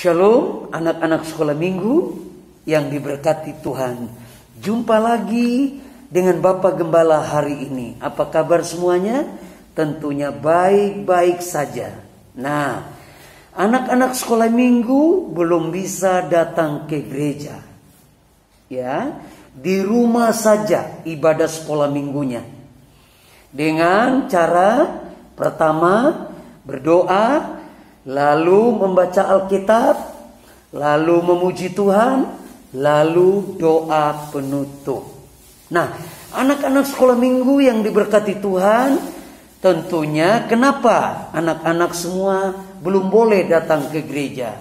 Shalom anak-anak sekolah minggu yang diberkati Tuhan. Jumpa lagi dengan Bapak Gembala hari ini. Apa kabar semuanya? Tentunya baik-baik saja. Nah, anak-anak sekolah minggu belum bisa datang ke gereja. Ya, di rumah saja ibadah sekolah minggunya. Dengan cara pertama berdoa, lalu membaca Alkitab, lalu memuji Tuhan, lalu doa penutup. Nah, anak-anak sekolah minggu yang diberkati Tuhan, tentunya kenapa anak-anak semua belum boleh datang ke gereja?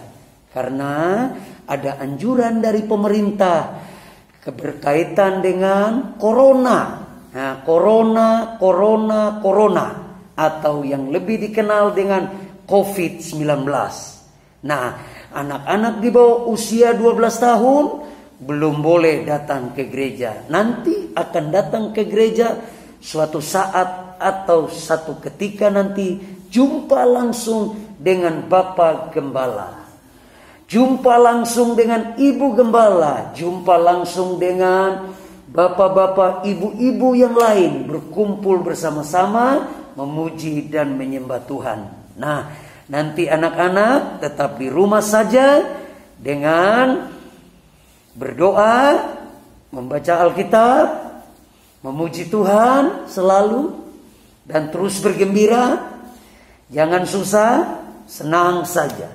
Karena ada anjuran dari pemerintah berkaitan dengan corona. Nah, corona atau yang lebih dikenal dengan COVID-19. Nah, anak-anak di bawah usia 12 tahun belum boleh datang ke gereja. Nanti akan datang ke gereja suatu saat atau satu ketika nanti jumpa langsung dengan Bapak Gembala. Jumpa langsung dengan Ibu Gembala. Jumpa langsung dengan bapak-bapak, ibu-ibu yang lain. Berkumpul bersama-sama memuji dan menyembah Tuhan. Nah, nanti anak-anak tetap di rumah saja dengan berdoa, membaca Alkitab, memuji Tuhan selalu, dan terus bergembira. Jangan susah, senang saja.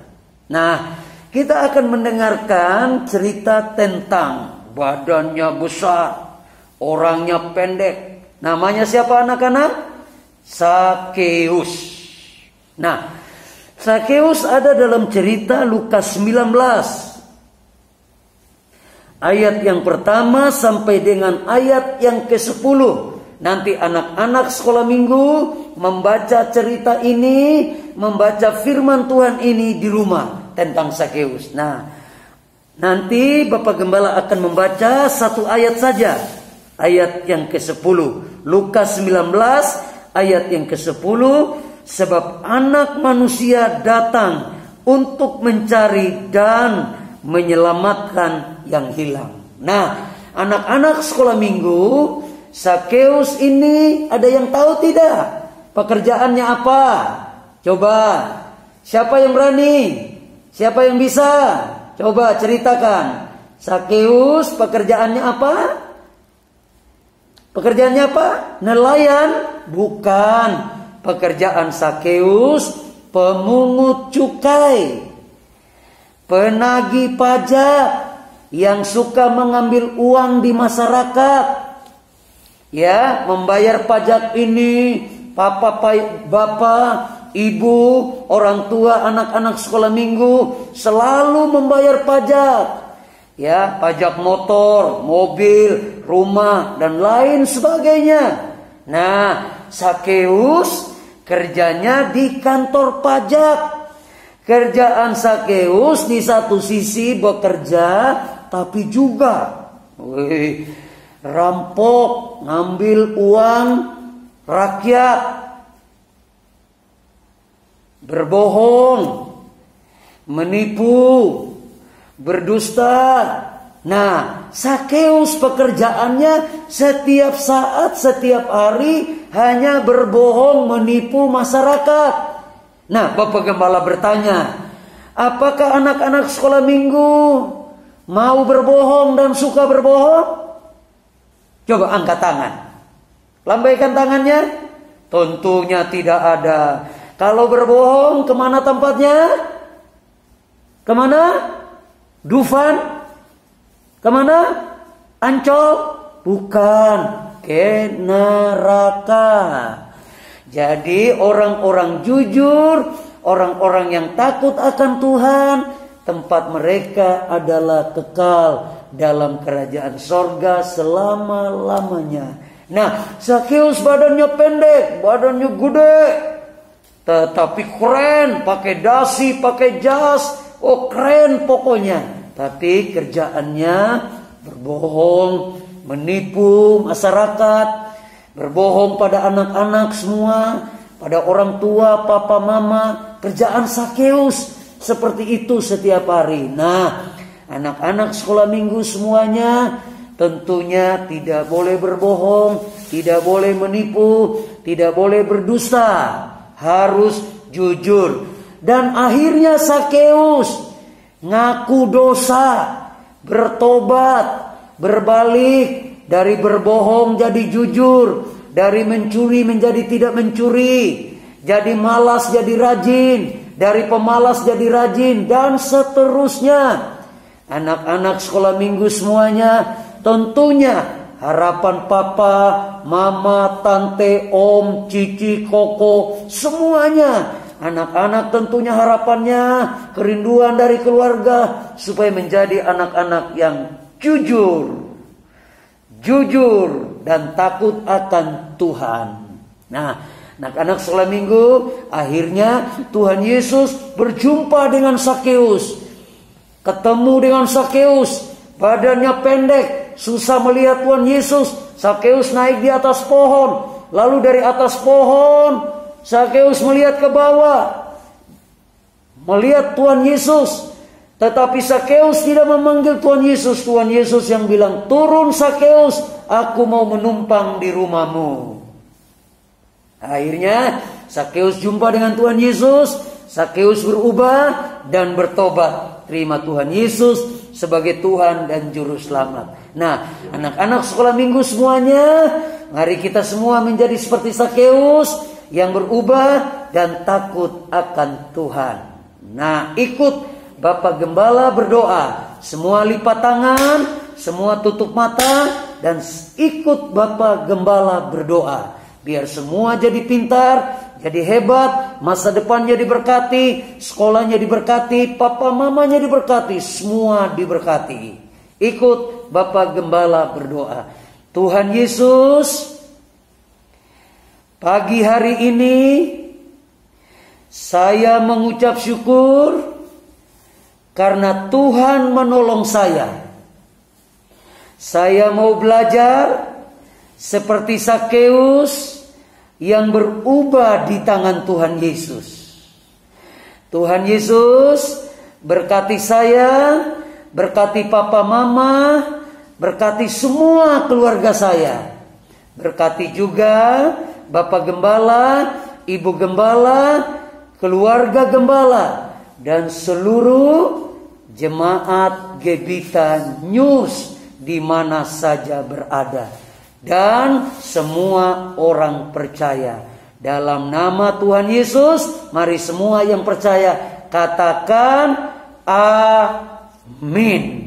Nah, kita akan mendengarkan cerita tentang badannya besar, orangnya pendek. Namanya siapa anak-anak? Sakeus. Nah, Sakeus ada dalam cerita Lukas 19. Ayat yang pertama sampai dengan ayat yang ke-10. Nanti anak-anak sekolah minggu membaca cerita ini, membaca firman Tuhan ini di rumah tentang Sakeus. Nah, nanti Bapak Gembala akan membaca satu ayat saja. Ayat yang ke-10. Lukas 19 ayat yang ke-10. Sebab anak manusia datang untuk mencari dan menyelamatkan yang hilang. Nah, anak-anak sekolah minggu, Sakeus ini ada yang tahu tidak? Pekerjaannya apa? Coba, siapa yang berani? Siapa yang bisa? Coba ceritakan. Sakeus pekerjaannya apa? Pekerjaannya apa? Nelayan? Bukan. Pekerjaan Sakeus pemungut cukai, penagih pajak yang suka mengambil uang di masyarakat. Ya, membayar pajak ini, bapak, ibu, orang tua, anak-anak sekolah minggu selalu membayar pajak. Ya, pajak motor, mobil, rumah, dan lain sebagainya. Nah, Sakeus kerjanya di kantor pajak. Kerjaan Sakeus di satu sisi bekerja, tapi juga rampok, ngambil uang rakyat, berbohong, menipu, berdusta. Nah, Sakeus pekerjaannya setiap saat, setiap hari hanya berbohong, menipu masyarakat. Nah, Bapak Gembala bertanya, apakah anak-anak sekolah minggu mau berbohong dan suka berbohong? Coba angkat tangan. Lambaikan tangannya. Tentunya tidak ada. Kalau berbohong, kemana tempatnya? Kemana? Dufan? Kemana? Ancol? Bukan. Ke neraka. Jadi orang-orang jujur, orang-orang yang takut akan Tuhan, tempat mereka adalah kekal dalam kerajaan sorga selama-lamanya. Nah, Sakeus badannya pendek, badannya gede, tetapi keren, pakai dasi, pakai jas, oh keren pokoknya. Tapi kerjaannya berbohong, menipu masyarakat, berbohong pada anak-anak semua, pada orang tua, papa, mama. Kerjaan Sakeus seperti itu setiap hari. Nah, anak-anak sekolah minggu semuanya tentunya tidak boleh berbohong, tidak boleh menipu, tidak boleh berdusta, harus jujur. Dan akhirnya Sakeus ngaku dosa, bertobat, berbalik dari berbohong jadi jujur, dari mencuri menjadi tidak mencuri, jadi malas jadi rajin, dari pemalas jadi rajin, dan seterusnya. Anak-anak sekolah minggu semuanya, tentunya harapan papa, mama, tante, om, cici, koko, semuanya. Anak-anak tentunya harapannya, kerinduan dari keluarga supaya menjadi anak-anak yang jujur dan takut akan Tuhan. Nah, anak-anak sekolah minggu, akhirnya Tuhan Yesus berjumpa dengan Sakeus. Ketemu dengan Sakeus, badannya pendek, susah melihat Tuhan Yesus. Sakeus naik di atas pohon, lalu dari atas pohon Sakeus melihat ke bawah, melihat Tuhan Yesus. Tetapi Sakeus tidak memanggil Tuhan Yesus. Tuhan Yesus yang bilang, "Turun Sakeus, aku mau menumpang di rumahmu." Akhirnya Sakeus jumpa dengan Tuhan Yesus. Sakeus berubah dan bertobat, terima Tuhan Yesus sebagai Tuhan dan Juru Selamat. Nah, anak-anak sekolah minggu semuanya, mari kita semua menjadi seperti Sakeus yang berubah dan takut akan Tuhan. Nah, ikut Bapak Gembala berdoa. Semua lipat tangan, semua tutup mata, dan ikut Bapak Gembala berdoa. Biar semua jadi pintar, jadi hebat, masa depannya diberkati, sekolahnya diberkati, papa mamanya diberkati, semua diberkati. Ikut Bapak Gembala berdoa. Tuhan Yesus, pagi hari ini saya mengucap syukur karena Tuhan menolong saya. Saya mau belajar seperti Sakeus yang berubah di tangan Tuhan Yesus. Tuhan Yesus berkati saya, berkati papa mama, berkati semua keluarga saya. Berkati juga Bapak Gembala, Ibu Gembala, keluarga Gembala, dan seluruh jemaat Gebitan News di mana saja berada. Dan semua orang percaya. Dalam nama Tuhan Yesus, mari semua yang percaya katakan amin.